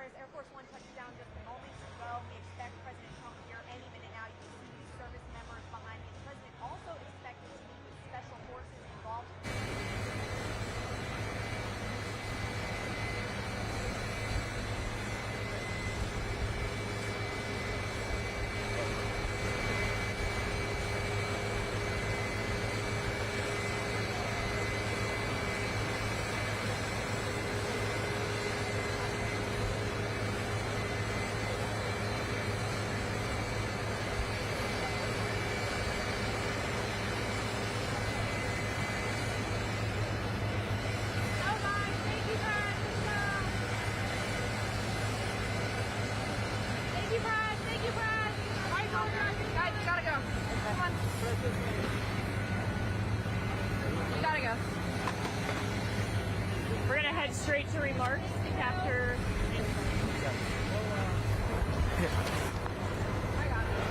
as Air Force One touches down just a moment ago, we expect President Trump here any minute now. You can see these service members behind me. The president also expected to meet with special forces involved. We're going to head straight to remarks to capture. I got it.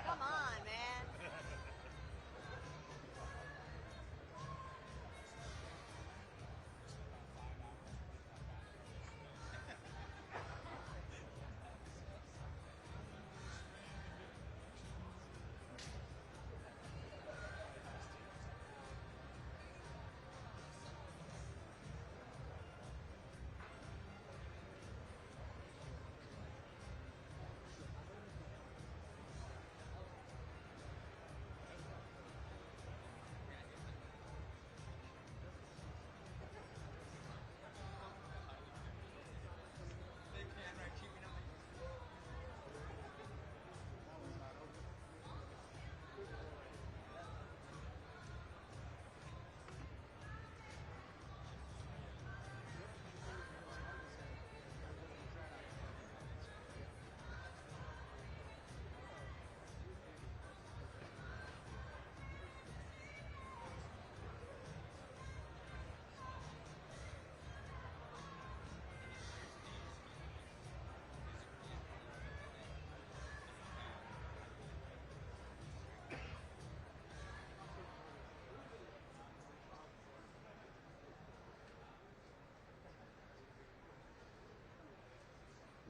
Come on, man.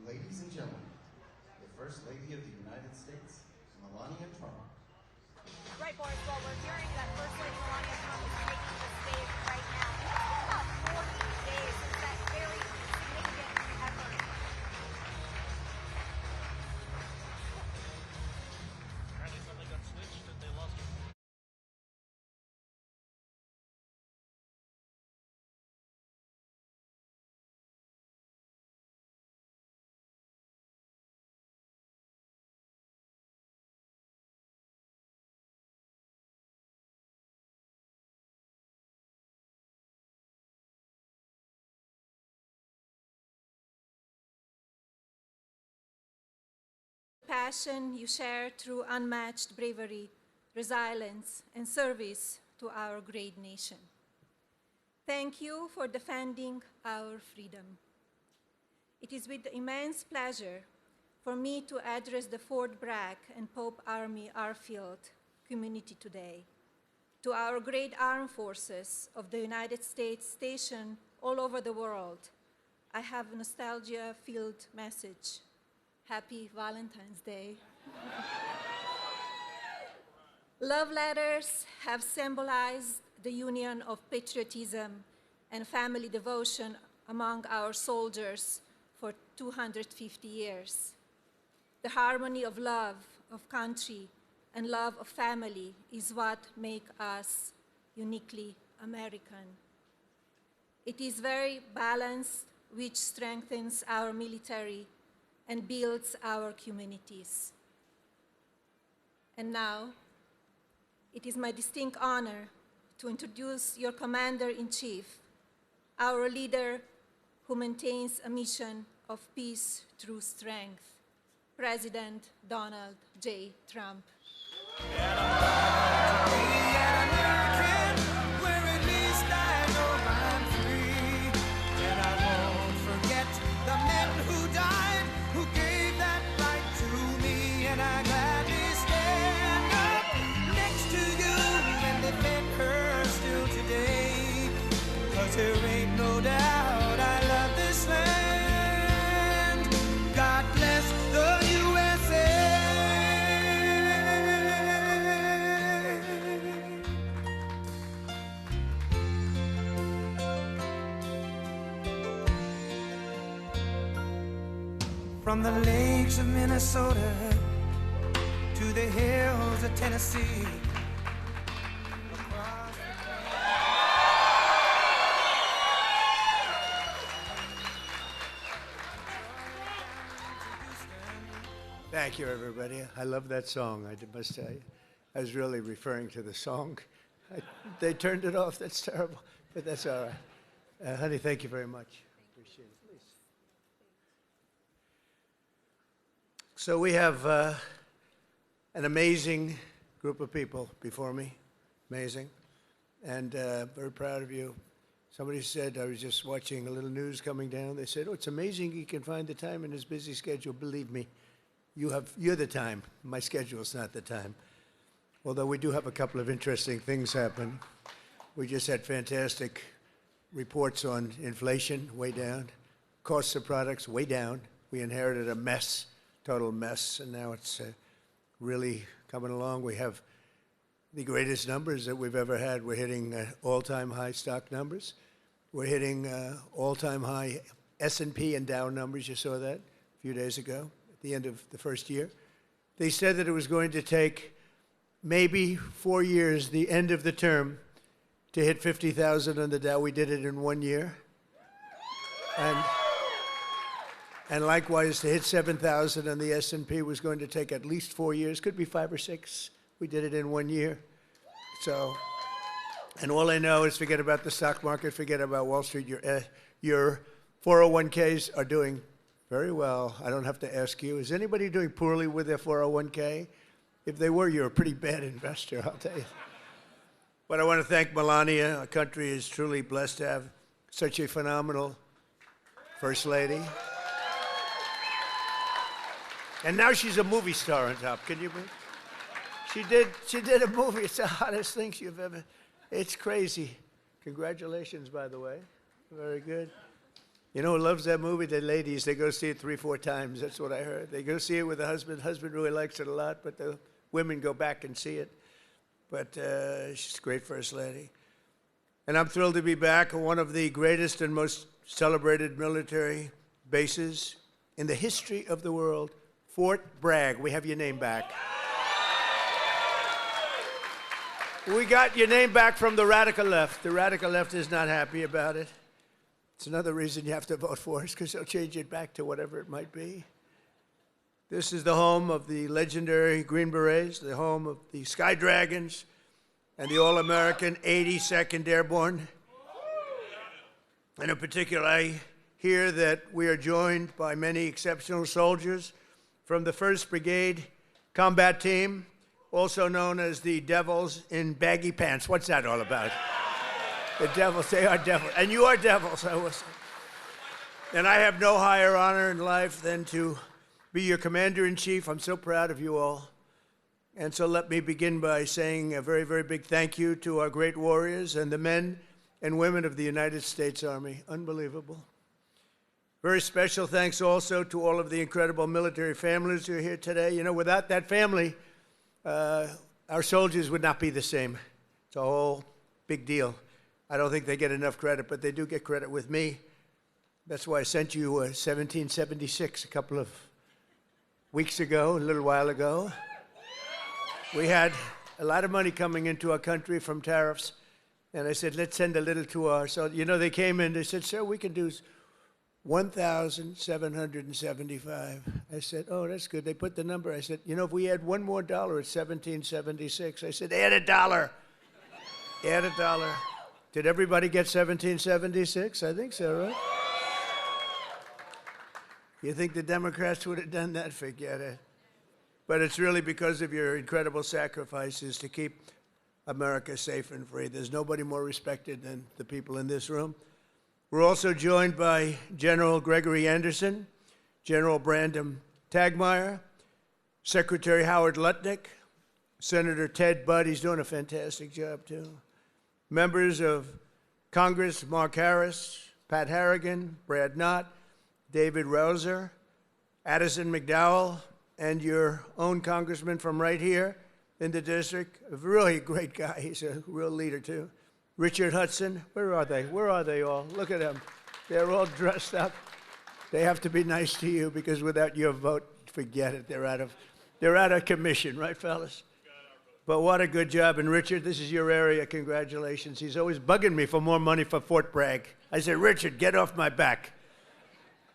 Ladies and gentlemen, the First Lady of the United States, Melania Trump. Right, Boris. Well, we're hearing that First Lady Melania Trump is taking the stage right now. It's been about 40 days since that very significant effort. Apparently something got switched and they lost it. Passion you share through unmatched bravery, resilience, and service to our great nation. Thank you for defending our freedom. It is with immense pleasure for me to address the Fort Bragg and Pope Army Airfield community today. To our great armed forces of the United States stationed all over the world, I have a nostalgia-filled message. Happy Valentine's Day. Love letters have symbolized the union of patriotism and family devotion among our soldiers for 250 years. The harmony of love of country and love of family is what makes us uniquely American. It is very balanced, which strengthens our military and builds our communities. And now, it is my distinct honor to introduce your Commander-in-Chief, our leader who maintains a mission of peace through strength, President Donald J. Trump. There ain't no doubt I love this land. God bless the USA. From the lakes of Minnesota to the hills of Tennessee. Thank you, everybody. I love that song, I must tell you. I was really referring to the song. They turned it off. That's terrible, but that's all right. Honey, thank you very much. Appreciate it. Please. So we have an amazing group of people before me. Amazing. And very proud of you. Somebody said, I was just watching a little news coming down. They said, oh, it's amazing he can find the time in his busy schedule. Believe me. You're the time. My schedule's not the time. Although we do have a couple of interesting things happen. We just had fantastic reports on inflation, way down. Costs of products, way down. We inherited a mess, total mess, and now it's really coming along. We have the greatest numbers that we've ever had. We're hitting all-time high stock numbers. We're hitting all-time high S&P and Dow numbers. You saw that a few days ago. The end of the first year. They said that it was going to take maybe 4 years, the end of the term, to hit 50,000 on the Dow. We did it in 1 year. And likewise, to hit 7,000 on the S&P was going to take at least 4 years, could be 5 or 6. We did it in 1 year. So, and all I know is forget about the stock market, forget about Wall Street. Your 401ks are doing very well. I don't have to ask you. Is anybody doing poorly with their 401k? If they were, you're a pretty bad investor, I'll tell you. But I want to thank Melania. Our country is truly blessed to have such a phenomenal First Lady. And now she's a movie star on top. Can you believe? She did a movie. It's the hottest thing you've ever. It's crazy. Congratulations, by the way. Very good. You know who loves that movie? The ladies. They go see it 3, 4 times. That's what I heard. They go see it with the husband. Husband really likes it a lot, but the women go back and see it. but she's a great First Lady. And I'm thrilled to be back at one of the greatest and most celebrated military bases in the history of the world, Fort Bragg. We have your name back. We got your name back from the radical left. The radical left is not happy about it. It's another reason you have to vote for us, because they'll change it back to whatever it might be. This is the home of the legendary Green Berets, the home of the Sky Dragons, and the All-American 82nd Airborne. And in particular, I hear that we are joined by many exceptional soldiers from the 1st Brigade Combat Team, also known as the Devils in Baggy Pants. What's that all about? The Devils, they are devils. And you are devils, I will say. And I have no higher honor in life than to be your commander-in-chief. I'm so proud of you all. And so let me begin by saying a very, very big thank you to our great warriors and the men and women of the United States Army. Unbelievable. Very special thanks also to all of the incredible military families who are here today. You know, without that family, our soldiers would not be the same. It's a whole big deal. I don't think they get enough credit, but they do get credit with me. That's why I sent you 1776 a couple of weeks ago, a little while ago. We had a lot of money coming into our country from tariffs, and I said, let's send a little to our, so, you know, they came in, they said, sir, we can do 1,775. I said, oh, that's good. They put the number. I said, you know, if we add $1 more, it's 1776. I said, add $1. Add $1. Did everybody get 1776? I think so, right? You think the Democrats would have done that? Forget it. But it's really because of your incredible sacrifices to keep America safe and free. There's nobody more respected than the people in this room. We're also joined by General Gregory Anderson, General Brandon Tagmeyer, Secretary Howard Lutnick, Senator Ted Budd, he's doing a fantastic job too. Members of Congress, Mark Harris, Pat Harrigan, Brad Knott, David Rouser, Addison McDowell, and your own congressman from right here in the district, a really great guy. He's a real leader too. Richard Hudson, where are they? Where are they all? Look at them. They're all dressed up. They have to be nice to you because without your vote, forget it. They're out of commission, right, fellas? But what a good job. And Richard, this is your area. Congratulations. He's always bugging me for more money for Fort Bragg. I said, Richard, get off my back.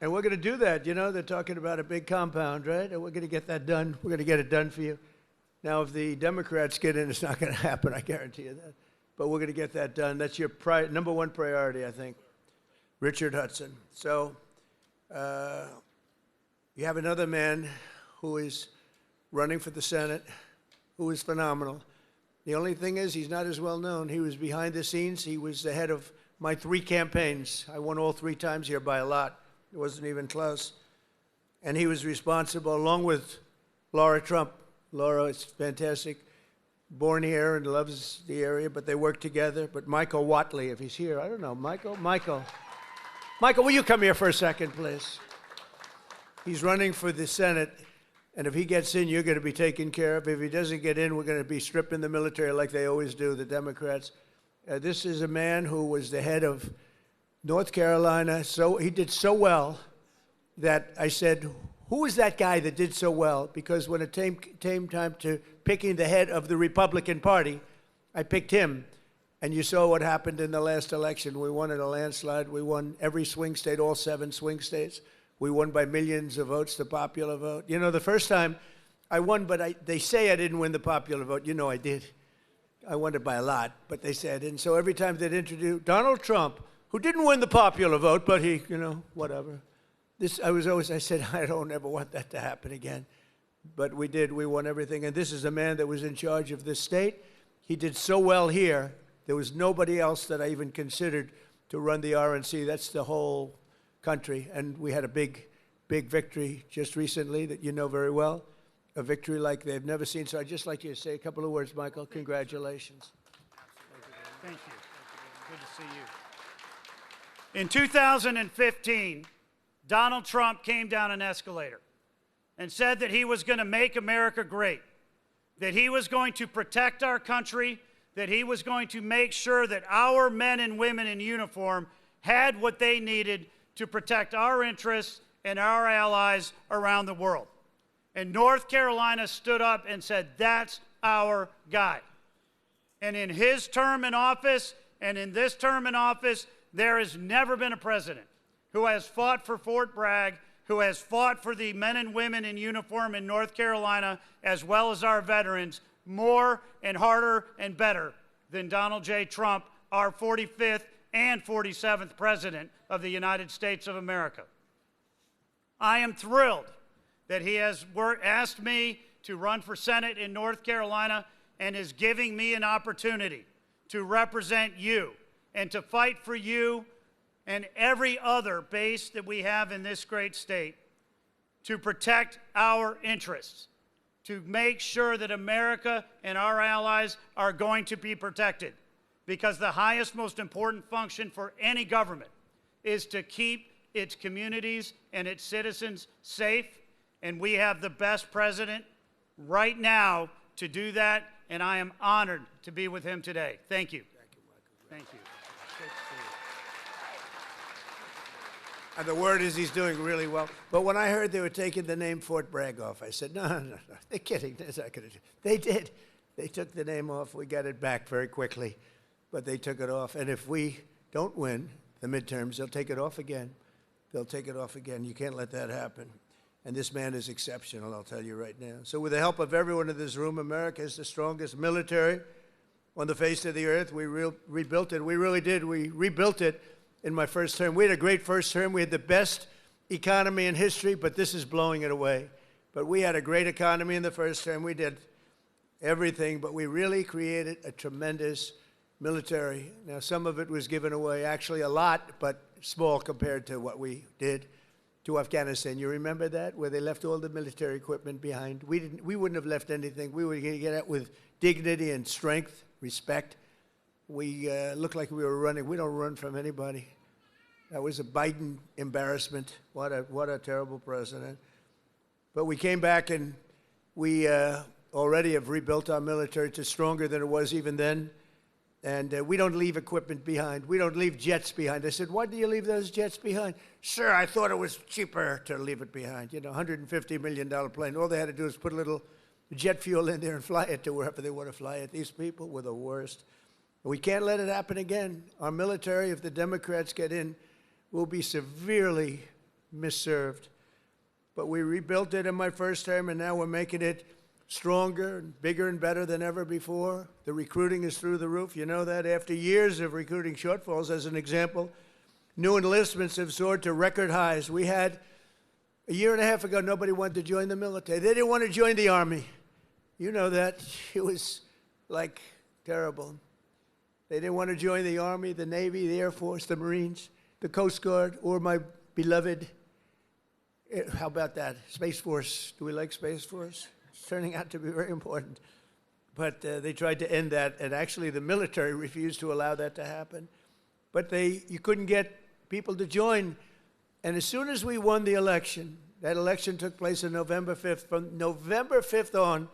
And we're going to do that. You know, they're talking about a big compound, right? And we're going to get that done. We're going to get it done for you. Now, if the Democrats get in, it's not going to happen. I guarantee you that. But we're going to get that done. That's your number one priority, I think. Richard Hudson. So you have another man who is running for the Senate, who is phenomenal. The only thing is he's not as well known. He was behind the scenes. He was the head of my 3 campaigns. I won all 3 times here by a lot. It wasn't even close. And he was responsible, along with Laura Trump. Laura is fantastic. Born here and loves the area, but they work together. But Michael Watley, if he's here, I don't know. Michael, will you come here for a second, please? He's running for the Senate, and if he gets in, you're going to be taken care of. If he doesn't get in, we're going to be stripping the military like they always do, the Democrats. This is a man who was the head of North Carolina. So he did so well that I said, who is that guy that did so well? Because when it came time to picking the head of the Republican Party, I picked him. And you saw what happened in the last election. We won in a landslide. We won every swing state, all 7 swing states. We won by millions of votes, the popular vote. You know, the first time I won, but they say I didn't win the popular vote. You know I did. I won it by a lot, but they say I didn't. So every time they'd introduce Donald Trump, who didn't win the popular vote, but he, you know, whatever. I said, I don't ever want that to happen again. But we did. We won everything. And this is a man that was in charge of this state. He did so well here. There was nobody else that I even considered to run the RNC. That's the whole country. And we had a big, big victory just recently that you know very well, a victory like they've never seen. So I'd just like you to say a couple of words, Michael. Congratulations. Thank you. Good to see you. In 2015, Donald Trump came down an escalator and said that he was going to make America great. that he was going to protect our country, that he was going to make sure that our men and women in uniform had what they needed to protect our interests and our allies around the world. And North Carolina stood up and said, that's our guy. And in his term in office and in this term in office, there has never been a president who has fought for Fort Bragg, who has fought for the men and women in uniform in North Carolina, as well as our veterans, more and harder and better than Donald J. Trump, our 45th and 47th President of the United States of America. I am thrilled that he has asked me to run for Senate in North Carolina and is giving me an opportunity to represent you and to fight for you and every other base that we have in this great state to protect our interests, to make sure that America and our allies are going to be protected. Because the highest, most important function for any government is to keep its communities and its citizens safe, and we have the best president right now to do that, and I am honored to be with him today. Thank you. Thank you. And the word is he's doing really well. But when I heard they were taking the name Fort Bragg off, I said, no, they're kidding. That's not gonna do. They did. They took the name off. We got it back very quickly, but they took it off. And if we don't win the midterms, they'll take it off again. They'll take it off again. You can't let that happen. And this man is exceptional, I'll tell you right now. So with the help of everyone in this room, America is the strongest military on the face of the earth. We rebuilt it. We really did. We rebuilt it in my first term. We had a great first term. We had the best economy in history, but this is blowing it away. But we had a great economy in the first term. We did everything, but we really created a tremendous military. Now, some of it was given away, actually a lot, but small compared to what we did to Afghanistan. You remember that, where they left all the military equipment behind? We wouldn't have left anything. We would get out with dignity and strength, respect. We looked like we were running. We don't run from anybody. That was a Biden embarrassment. What a terrible president. But we came back and we already have rebuilt our military to stronger than it was even then. And we don't leave equipment behind. We don't leave jets behind. I said, why do you leave those jets behind? Sir, I thought it was cheaper to leave it behind. You know, $150 million plane. All they had to do was put a little jet fuel in there and fly it to wherever they want to fly it. These people were the worst. We can't let it happen again. Our military, if the Democrats get in, will be severely misserved. But we rebuilt it in my first term, and now we're making it stronger and bigger and better than ever before. The recruiting is through the roof. You know that. After years of recruiting shortfalls, as an example, new enlistments have soared to record highs. We had, a year and a half ago, nobody wanted to join the military. They didn't want to join the Army. You know that. It was like terrible. They didn't want to join the Army, the Navy, the Air Force, the Marines, the Coast Guard, or my beloved, how about that, Space Force. Do we like Space Force? It's turning out to be very important. But they tried to end that, and actually the military refused to allow that to happen. But you couldn't get people to join. And as soon as we won the election, that election took place on November 5th. From November 5th on,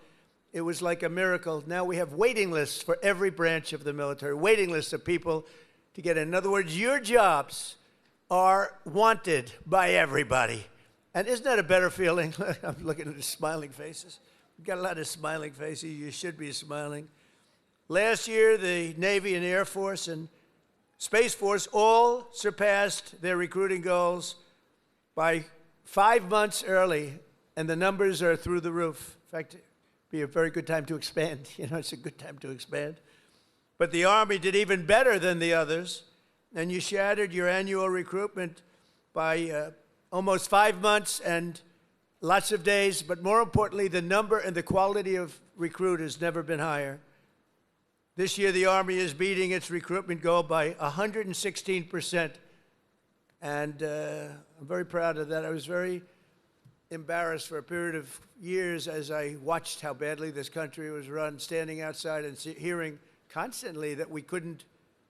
it was like a miracle. Now we have waiting lists for every branch of the military, waiting lists of people to get in. In other words, your jobs are wanted by everybody. And isn't that a better feeling? I'm looking at the smiling faces. We've got a lot of smiling faces. You should be smiling. Last year, the Navy and Air Force and Space Force all surpassed their recruiting goals by 5 months early, and the numbers are through the roof. In fact, be a very good time to expand. You know, it's a good time to expand. But the Army did even better than the others, and you shattered your annual recruitment by almost 5 months and lots of days. But more importantly, the number and the quality of recruit has never been higher. This year, the Army is beating its recruitment goal by 116%. And I'm very proud of that. I was very embarrassed for a period of years as I watched how badly this country was run, standing outside and hearing constantly that we couldn't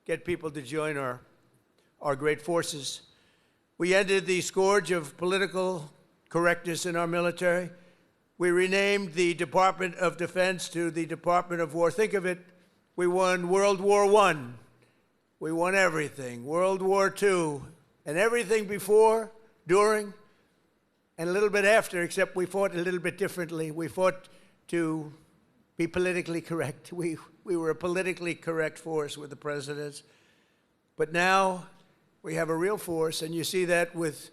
get people to join our great forces. We ended the scourge of political correctness in our military. We renamed the Department of Defense to the Department of War. Think of it, we won World War I. We won everything. World War II, and everything before, during, and a little bit after, except we fought a little bit differently. We fought to be politically correct. We were a politically correct force with the presidents. But now we have a real force, and you see that with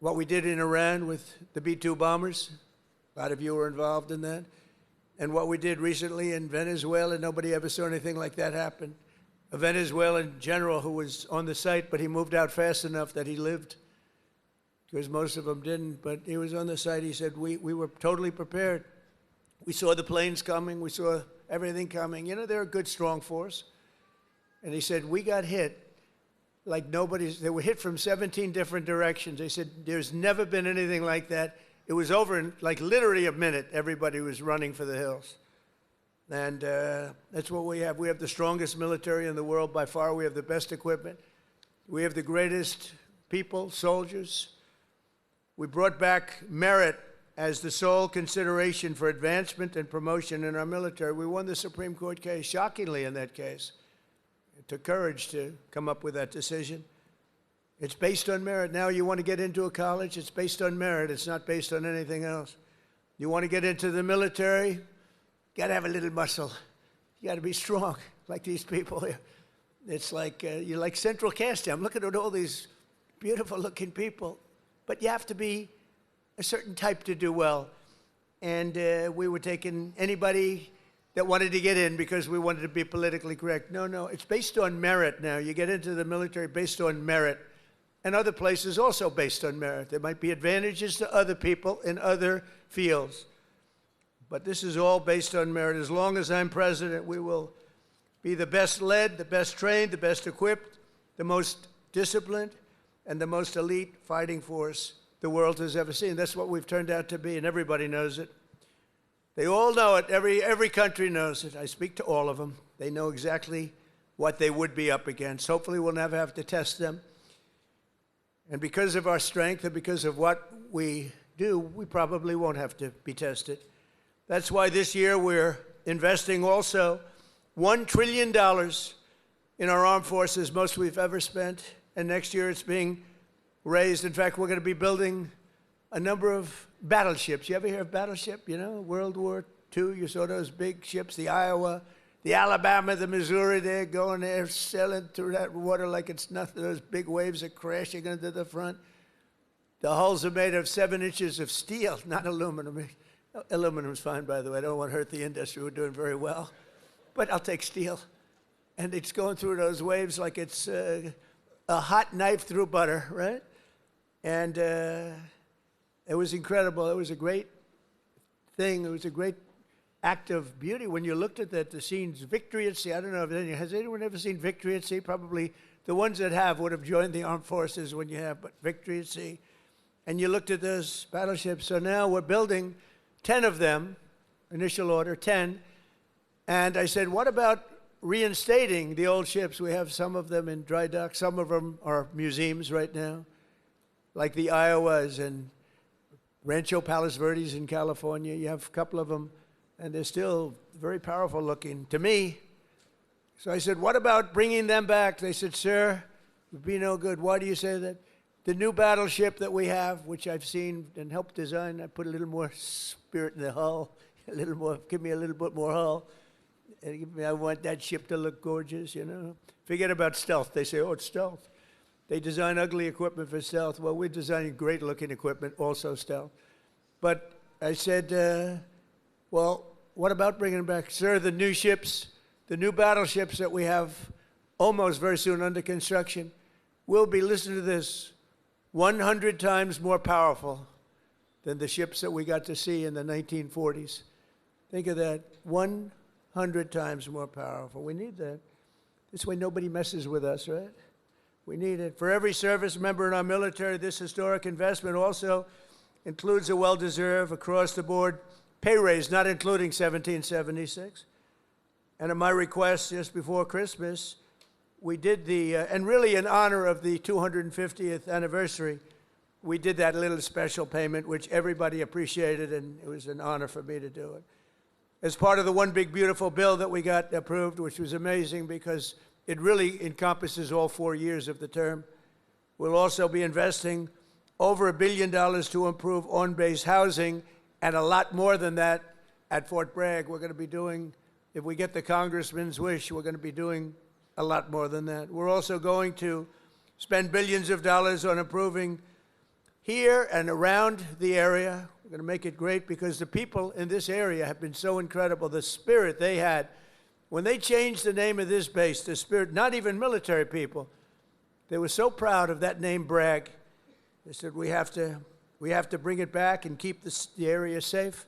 what we did in Iran with the B-2 bombers. A lot of you were involved in that. And what we did recently in Venezuela, nobody ever saw anything like that happen. A Venezuelan general who was on the site, but he moved out fast enough that he lived, because most of them didn't. But he was on the site. He said, we were totally prepared. We saw the planes coming. We saw everything coming. You know, they're a good, strong force. And he said, we got hit like nobody's. They were hit from 17 different directions. They said, there's never been anything like that. It was over in like literally a minute. Everybody was running for the hills. And that's what we have. We have the strongest military in the world by far. We have the best equipment. We have the greatest people, soldiers. We brought back merit as the sole consideration for advancement and promotion in our military. We won the Supreme Court case, shockingly in that case. It took courage to come up with that decision. It's based on merit. Now you want to get into a college, it's based on merit. It's not based on anything else. You want to get into the military, you got to have a little muscle. You got to be strong, like these people here. It's like, you're like central casting. I'm looking at all these beautiful-looking people. But you have to be a certain type to do well. And we were taking anybody that wanted to get in because we wanted to be politically correct. No, it's based on merit now. You get into the military based on merit. And other places also based on merit. There might be advantages to other people in other fields. But this is all based on merit. As long as I'm president, we will be the best led, the best trained, the best equipped, the most disciplined, and the most elite fighting force the world has ever seen. That's what we've turned out to be, and everybody knows it. They all know it. Every country knows it. I speak to all of them. They know exactly what they would be up against. Hopefully we'll never have to test them. And because of our strength and because of what we do, we probably won't have to be tested. That's why this year we're investing also $1 trillion in our armed forces, most we've ever spent. And next year it's being raised. In fact, we're going to be building a number of battleships. You ever hear of battleship? You know, World War II, you saw those big ships, the Iowa, the Alabama, the Missouri, they're going there, sailing through that water like it's nothing. Those big waves are crashing into the front. The hulls are made of 7 inches of steel, not aluminum. Aluminum's fine, by the way. I don't want to hurt the industry. We're doing very well. But I'll take steel. And it's going through those waves like it's a hot knife through butter, right? And it was incredible. It was a great thing. It was a great act of beauty. When you looked at that, the scenes, Victory at Sea, I don't know if has anyone ever seen Victory at Sea? Probably the ones that have would have joined the armed forces when you have, but Victory at Sea. And you looked at those battleships. So now we're building 10 of them, initial order, 10. And I said, what about reinstating the old ships? We have some of them in dry dock. Some of them are museums right now, like the Iowas and Rancho Palos Verdes in California. You have a couple of them, and they're still very powerful looking to me. So I said, what about bringing them back? They said, sir, it would be no good. Why do you say that? The new battleship that we have, which I've seen and helped design, I put a little more spirit in the hull, a little more, give me a little bit more hull. And I want that ship to look gorgeous, you know. Forget about stealth. They say, oh, it's stealth. They design ugly equipment for stealth. Well, we're designing great-looking equipment, also stealth. But I said, well, what about bringing them back? Sir, the new ships, the new battleships that we have almost very soon under construction will be, listen to this, 100 times more powerful than the ships that we got to see in the 1940s. Think of that, 100 times more powerful. We need that. This way nobody messes with us, right? We need it. For every service member in our military, this historic investment also includes a well-deserved, across-the-board pay raise, not including 1776. And at my request just before Christmas, we did the, and really in honor of the 250th anniversary we did that little special payment, which everybody appreciated, and it was an honor for me to do it. As part of the one big beautiful bill that we got approved, which was amazing because it really encompasses all 4 years of the term, we'll also be investing over $1 billion to improve on-base housing, and a lot more than that at Fort Bragg. We're going to be doing, if we get the congressman's wish, we're going to be doing a lot more than that. We're also going to spend billions of dollars on improving here and around the area. We're going to make it great because the people in this area have been so incredible. The spirit they had when they changed the name of this base, the spirit, not even military people, they were so proud of that name, Bragg. They said, we have to bring it back and keep the area safe.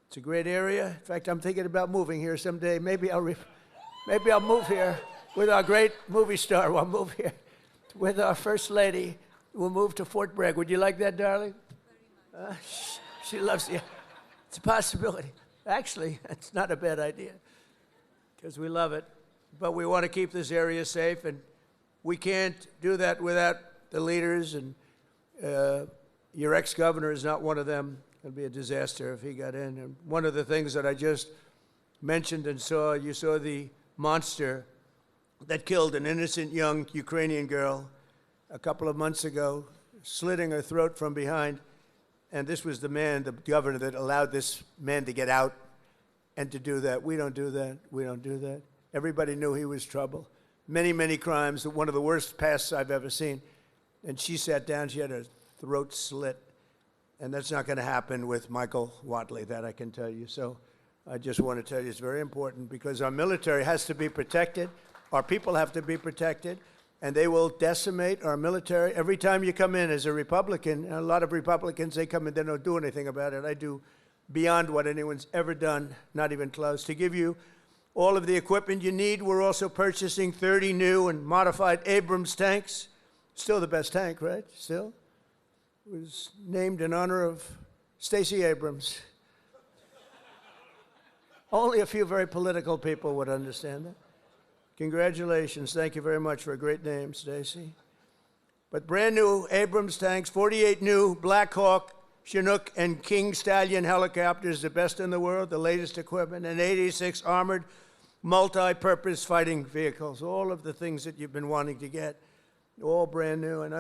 It's a great area. In fact, I'm thinking about moving here someday. Maybe I'll move here with our great movie star. We'll move here with our First Lady. We'll move to Fort Bragg. Would you like that, darling? She loves you. It's a possibility. Actually, it's not a bad idea because we love it. But we want to keep this area safe, and we can't do that without the leaders, and your ex-governor is not one of them. It would be a disaster if he got in. And one of the things that I just mentioned and saw, you saw the monster that killed an innocent young Ukrainian girl a couple of months ago, slitting her throat from behind. And this was the man, the governor, that allowed this man to get out and to do that. We don't do that. We don't do that. Everybody knew he was trouble. Many, many crimes, one of the worst pasts I've ever seen. And she sat down, she had her throat slit. And that's not going to happen with Michael Watley, that I can tell you. So I just want to tell you it's very important because our military has to be protected. Our people have to be protected. And they will decimate our military. Every time you come in as a Republican, and a lot of Republicans, they come in, they don't do anything about it. I do beyond what anyone's ever done, not even close. To give you all of the equipment you need, we're also purchasing 30 new and modified Abrams tanks. Still the best tank, right? Still? It was named in honor of Stacey Abrams. Only a few very political people would understand that. Congratulations. Thank you very much for a great name, Stacey. But brand new Abrams tanks, 48 new Black Hawk, Chinook, and King Stallion helicopters, the best in the world, the latest equipment, and 86 armored multi-purpose fighting vehicles, all of the things that you've been wanting to get, all brand new. And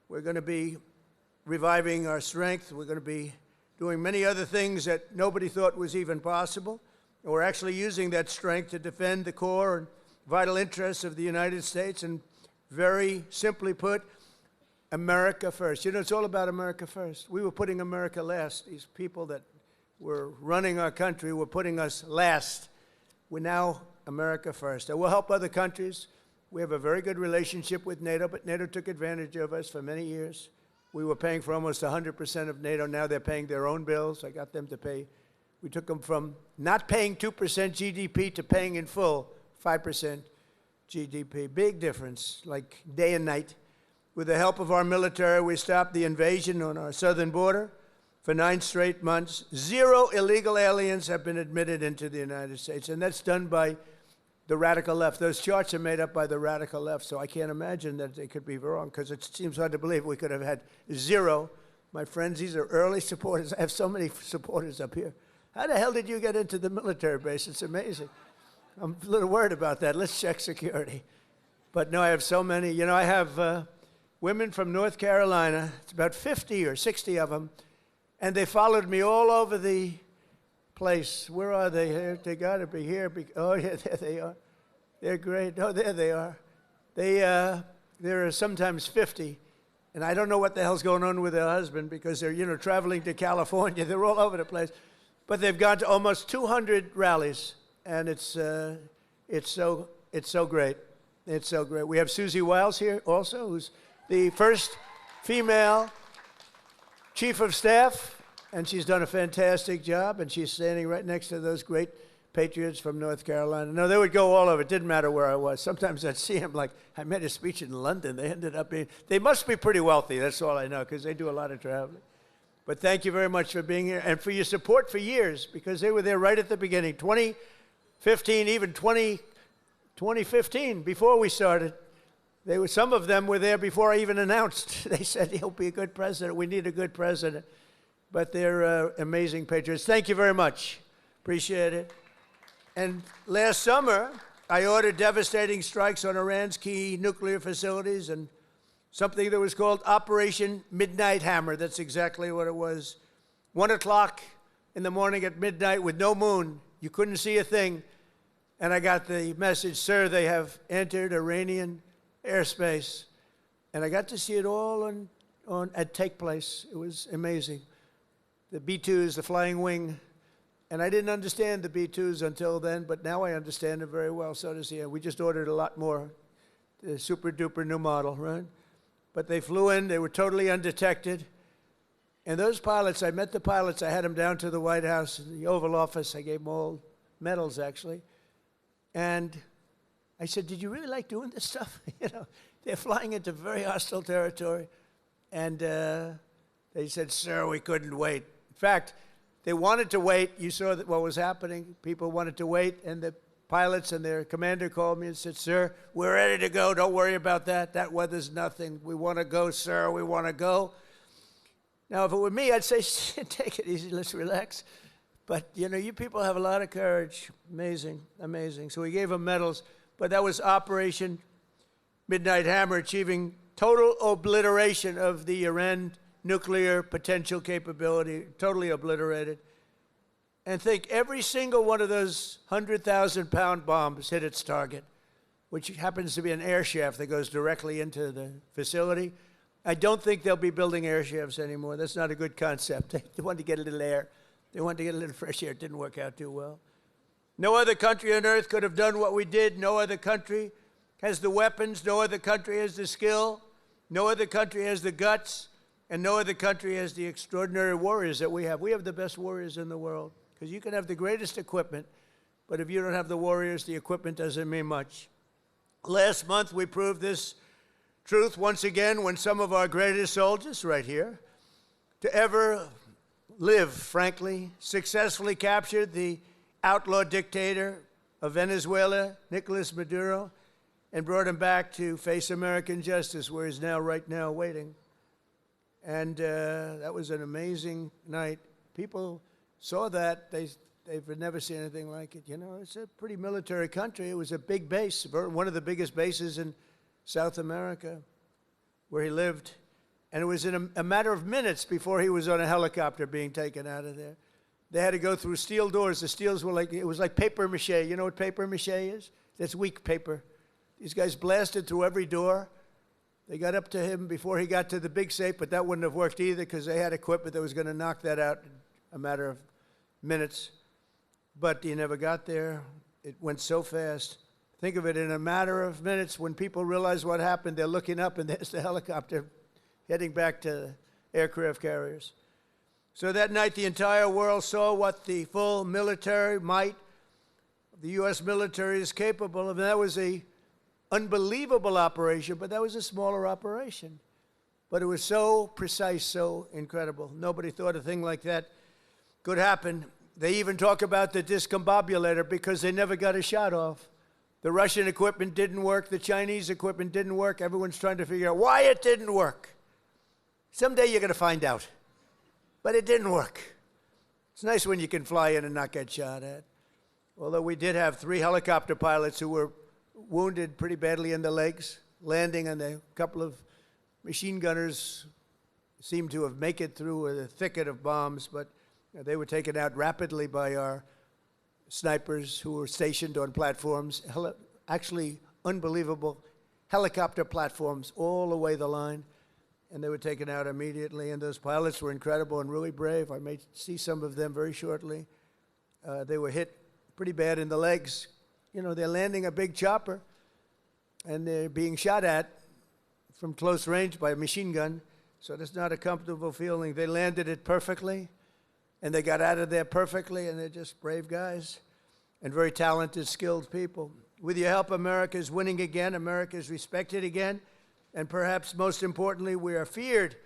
we're going to be reviving our strength. We're going to be doing many other things that nobody thought was even possible. And we're actually using that strength to defend the core and vital interests of the United States, and very simply put, America first. You know, it's all about America first. We were putting America last. These people that were running our country were putting us last. We're now America first. And we'll help other countries. We have a very good relationship with NATO, but NATO took advantage of us for many years. We were paying for almost 100% of NATO. Now they're paying their own bills. I got them to pay. We took them from not paying 2% GDP to paying in full 5% GDP. Big difference, like day and night. With the help of our military, we stopped the invasion on our southern border for 9 straight months. 0 illegal aliens have been admitted into the United States, and that's done by the radical left. Those charts are made up by the radical left, so I can't imagine that they could be wrong, because it seems hard to believe we could have had 0. My friends, these are early supporters. I have so many supporters up here. How the hell did you get into the military base? It's amazing. I'm a little worried about that. Let's check security. But no, I have so many. You know, I have women from North Carolina. It's about 50 or 60 of them. And they followed me all over the place. Where are they? Here? They got to be here. Oh, yeah, there they are. They're great. Oh, there they are. There are sometimes 50. And I don't know what the hell's going on with their husband, because they're, you know, traveling to California. They're all over the place. But they've gone to almost 200 rallies, and it's so great. It's so great. We have Susie Wiles here also, who's the first female chief of staff, and she's done a fantastic job, and she's standing right next to those great patriots from North Carolina. No, they would go all over. It didn't matter where I was. Sometimes I'd see them, like, I made a speech in London. They ended up being, they must be pretty wealthy. That's all I know, because they do a lot of traveling. But thank you very much for being here and for your support for years, because they were there right at the beginning. 2015, even 2015, before we started, Some of them were there before I even announced. They said, he'll be a good president. We need a good president. But they're amazing patriots. Thank you very much. Appreciate it. And last summer, I ordered devastating strikes on Iran's key nuclear facilities and something that was called Operation Midnight Hammer. That's exactly what it was. 1 o'clock in the morning at midnight with no moon. You couldn't see a thing. And I got the message, sir, they have entered Iranian airspace. And I got to see it all take place. It was amazing. The B-2s, the flying wing. And I didn't understand the B-2s until then, but now I understand it very well. So does he. We just ordered a lot more. The super-duper new model, right? But they flew in. They were totally undetected. And those pilots, I met the pilots. I had them down to the White House, the Oval Office. I gave them all medals, actually. And I said, did you really like doing this stuff? You know, they're flying into very hostile territory. And they said, sir, we couldn't wait. In fact, they wanted to wait. You saw that what was happening. People wanted to wait. And the pilots and their commander called me and said, sir, we're ready to go. Don't worry about that. That weather's nothing. We want to go, sir. We want to go. Now, if it were me, I'd say, take it easy. Let's relax. But, you know, you people have a lot of courage. Amazing, amazing. So we gave them medals. But that was Operation Midnight Hammer, achieving total obliteration of the Iran nuclear potential capability, totally obliterated. And think every single one of those 100,000-pound bombs hit its target, which happens to be an air shaft that goes directly into the facility. I don't think they'll be building air shafts anymore. That's not a good concept. They wanted to get a little air. They wanted to get a little fresh air. It didn't work out too well. No other country on earth could have done what we did. No other country has the weapons. No other country has the skill. No other country has the guts. And no other country has the extraordinary warriors that we have. We have the best warriors in the world. Because you can have the greatest equipment, but if you don't have the warriors, the equipment doesn't mean much. Last month, we proved this truth once again when some of our greatest soldiers, right here, to ever live, frankly, successfully captured the outlaw dictator of Venezuela, Nicolas Maduro, and brought him back to face American justice, where he's now, right now, waiting. And that was an amazing night. People saw that. They've never seen anything like it. You know, it's a pretty military country. It was a big base, one of the biggest bases in South America, where he lived. And it was in a matter of minutes before he was on a helicopter being taken out of there. They had to go through steel doors. The steels were like, it was like paper mache. You know what paper mache is? That's weak paper. These guys blasted through every door. They got up to him before he got to the big safe, but that wouldn't have worked either because they had equipment that was going to knock that out in a matter of minutes. But he never got there. It went so fast. Think of it, in a matter of minutes, when people realize what happened, they're looking up and there's the helicopter heading back to aircraft carriers. So that night, the entire world saw what the full military might of the U.S. military is capable of. And that was an unbelievable operation, but that was a smaller operation. But it was so precise, so incredible. Nobody thought a thing like that could happen. They even talk about the discombobulator because they never got a shot off. The Russian equipment didn't work. The Chinese equipment didn't work. Everyone's trying to figure out why it didn't work. Someday you're going to find out. But it didn't work. It's nice when you can fly in and not get shot at. Although we did have 3 helicopter pilots who were wounded pretty badly in the legs, landing, and a couple of machine gunners seemed to have made it through a thicket of bombs, but they were taken out rapidly by our snipers who were stationed on platforms, actually unbelievable helicopter platforms all the way the line, and they were taken out immediately, and those pilots were incredible and really brave. I may see some of them very shortly. They were hit pretty bad in the legs. You know, they're landing a big chopper, and they're being shot at from close range by a machine gun, so that's not a comfortable feeling. They landed it perfectly, and they got out of there perfectly, and they're just brave guys and very talented, skilled people. With your help, America is winning again. America is respected again. And perhaps most importantly, we are feared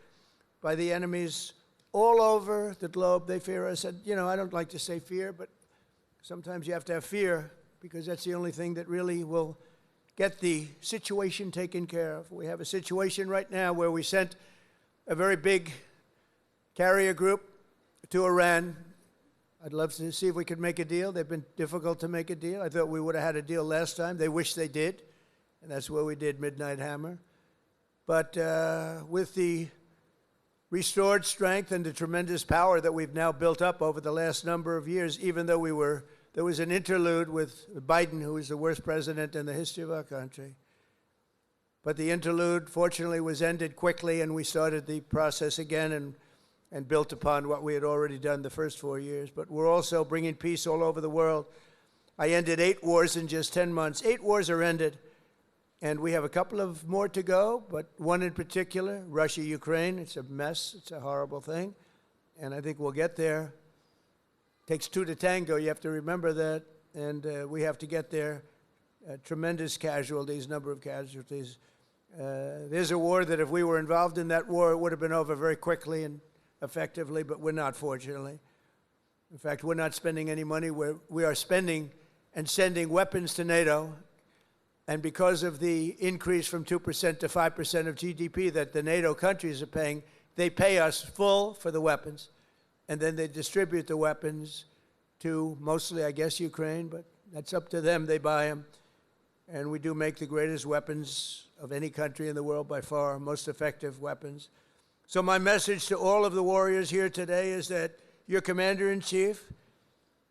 by the enemies all over the globe. They fear us. And, you know, I don't like to say fear, but sometimes you have to have fear because that's the only thing that really will get the situation taken care of. We have a situation right now where we sent a very big carrier group to Iran. I'd love to see if we could make a deal. They've been difficult to make a deal. I thought we would have had a deal last time. They wish they did, and that's where we did Midnight Hammer. But with the restored strength and the tremendous power that we've now built up over the last number of years, even though there was an interlude with Biden, who is the worst president in the history of our country. But the interlude, fortunately, was ended quickly, and we started the process again and built upon what we had already done the first 4 years. But we're also bringing peace all over the world. I ended 8 wars in just 10 months. 8 wars are ended. And we have a couple of more to go, but one in particular, Russia-Ukraine. It's a mess. It's a horrible thing. And I think we'll get there. It takes 2 to tango. You have to remember that. And we have to get there. Tremendous casualties, number of casualties. There's a war that if we were involved in that war, it would have been over very quickly and effectively, but we're not, fortunately. In fact, we're not spending any money. We are spending and sending weapons to NATO. And because of the increase from 2% to 5% of GDP that the NATO countries are paying, they pay us full for the weapons. And then they distribute the weapons to mostly, I guess, Ukraine, but that's up to them. They buy them. And we do make the greatest weapons of any country in the world by far, most effective weapons. So my message to all of the warriors here today is that your commander-in-chief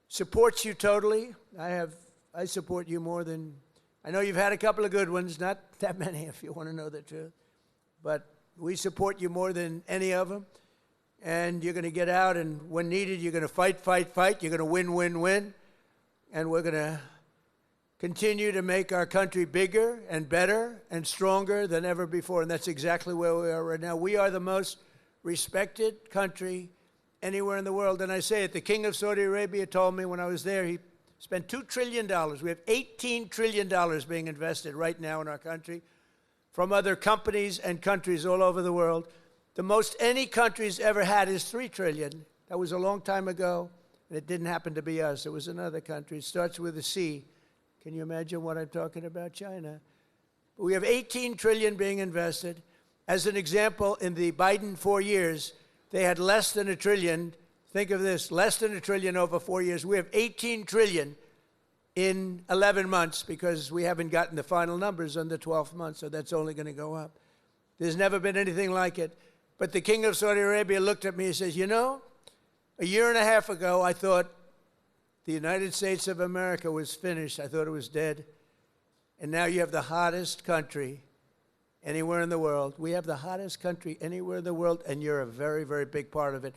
supports you totally. I support you more than... I know you've had a couple of good ones, not that many if you want to know the truth. But we support you more than any of them. And you're going to get out, and when needed, you're going to fight, fight, fight. You're going to win, win, win. And we're going to continue to make our country bigger and better and stronger than ever before. And that's exactly where we are right now. We are the most respected country anywhere in the world. And I say it, the King of Saudi Arabia told me when I was there, he spent $2 trillion. We have $18 trillion being invested right now in our country from other companies and countries all over the world. The most any country's ever had is $3 trillion. That was a long time ago, and it didn't happen to be us. It was another country. It starts with a C. Can you imagine what I'm talking about? China. But we have $18 trillion being invested. As an example, in the Biden 4 years, they had less than $1 trillion. Think of this, less than $1 trillion over 4 years. We have $18 trillion in 11 months because we haven't gotten the final numbers on the 12th month, so that's only going to go up. There's never been anything like it. But the King of Saudi Arabia looked at me and says, you know, a year and a half ago, I thought the United States of America was finished. I thought it was dead. And now you have the hottest country anywhere in the world. We have the hottest country anywhere in the world, and you're a very, very big part of it.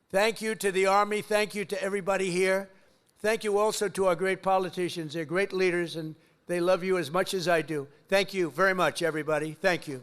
Thank you to the Army. Thank you to everybody here. Thank you also to our great politicians. They're great leaders, and they love you as much as I do. Thank you very much, everybody. Thank you.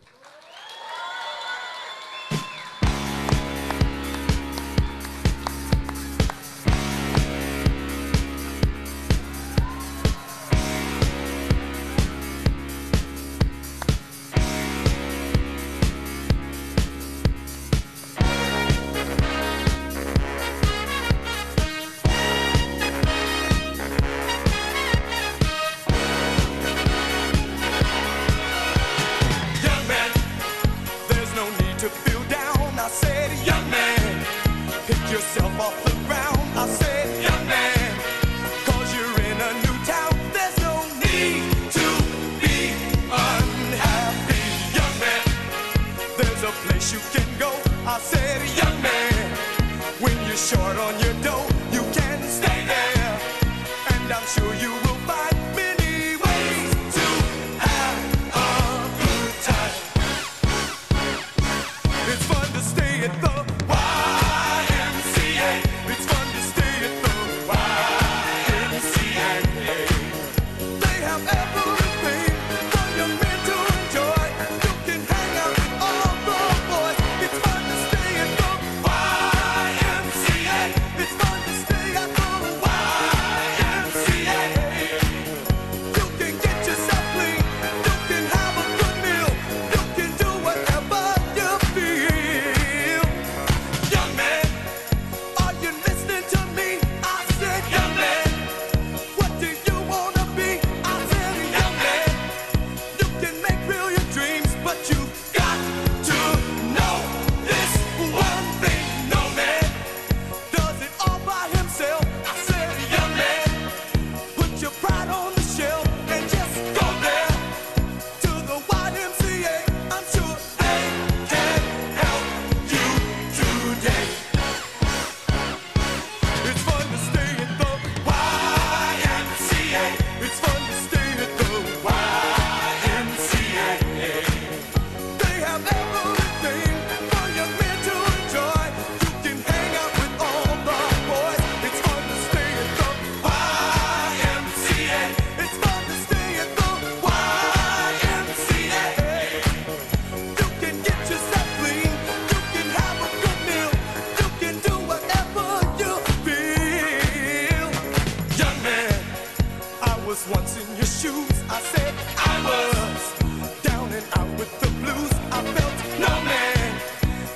your shoes. I said I was down and out with the blues. I felt no man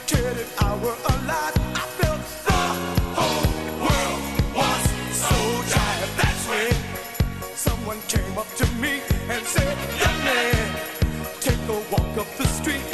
cared if I were alive. I felt the whole world was so tired. That's when someone came up to me and said, young man, take a walk up the street.